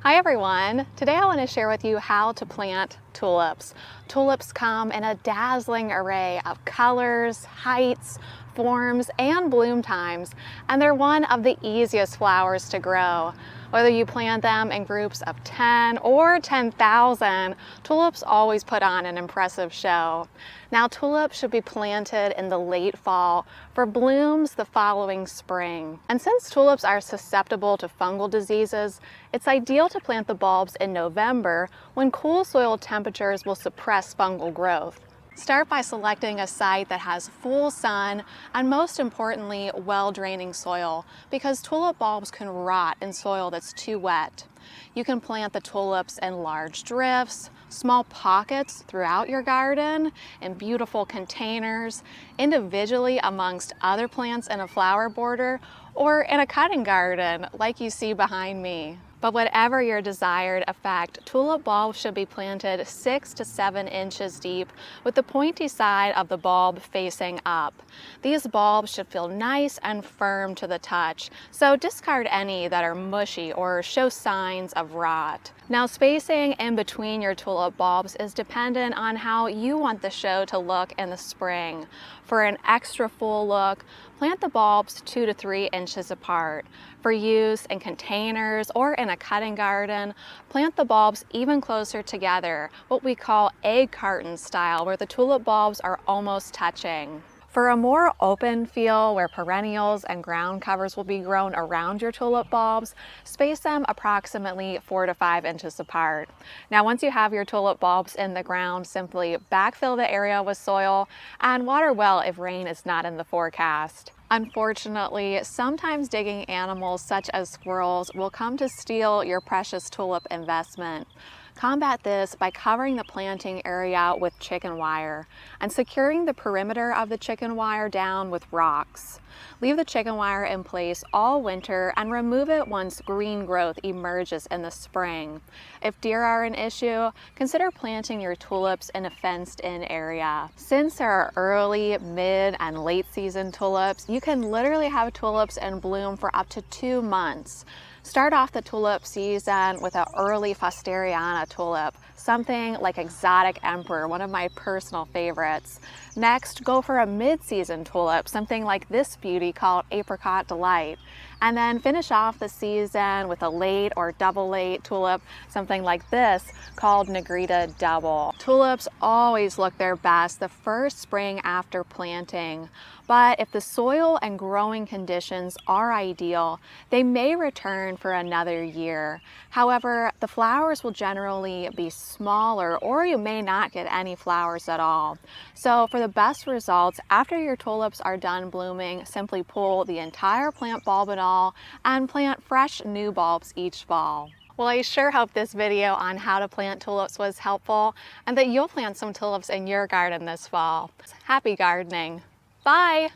Hi everyone! Today I want to share with you how to plant tulips. Tulips come in a dazzling array of colors, heights, forms, and bloom times, and they're one of the easiest flowers to grow. Whether you plant them in groups of 10 or 10,000, tulips always put on an impressive show. Now, tulips should be planted in the late fall for blooms the following spring. And since tulips are susceptible to fungal diseases, it's ideal to plant the bulbs in November when cool soil temperatures will suppress fungal growth. Start by selecting a site that has full sun and, most importantly, well-draining soil, because tulip bulbs can rot in soil that's too wet. You can plant the tulips in large drifts, small pockets throughout your garden, in beautiful containers, individually amongst other plants in a flower border, or in a cutting garden like you see behind me. But whatever your desired effect, tulip bulbs should be planted 6 to 7 inches deep with the pointy side of the bulb facing up. These bulbs should feel nice and firm to the touch, so discard any that are mushy or show signs of rot. Now, spacing in between your tulip bulbs is dependent on how you want the show to look in the spring. For an extra full look, plant the bulbs 2 to 3 inches apart. For use in containers or in a cutting garden, plant the bulbs even closer together, what we call egg carton style, where the tulip bulbs are almost touching. For a more open feel where perennials and ground covers will be grown around your tulip bulbs, space them approximately 4 to 5 inches apart. Now, once you have your tulip bulbs in the ground, simply backfill the area with soil and water well if rain is not in the forecast. Unfortunately, sometimes digging animals such as squirrels will come to steal your precious tulip investment. Combat this by covering the planting area with chicken wire and securing the perimeter of the chicken wire down with rocks. Leave the chicken wire in place all winter and remove it once green growth emerges in the spring. If deer are an issue, consider planting your tulips in a fenced-in area. Since there are early, mid, and late season tulips, you can literally have tulips in bloom for up to 2 months. Start off the tulip season with an early Fusteriana tulip, something like Exotic Emperor, one of my personal favorites. Next, go for a mid-season tulip, something like this beauty called Apricot Delight. And then finish off the season with a late or double late tulip, something like this called Negrita Double. Tulips always look their best the first spring after planting, but if the soil and growing conditions are ideal, they may return for another year. However, the flowers will generally be smaller, or you may not get any flowers at all. So for the best results, after your tulips are done blooming, simply pull the entire plant bulb and all and plant fresh new bulbs each fall. Well, I sure hope this video on how to plant tulips was helpful and that you'll plant some tulips in your garden this fall. Happy gardening! Bye!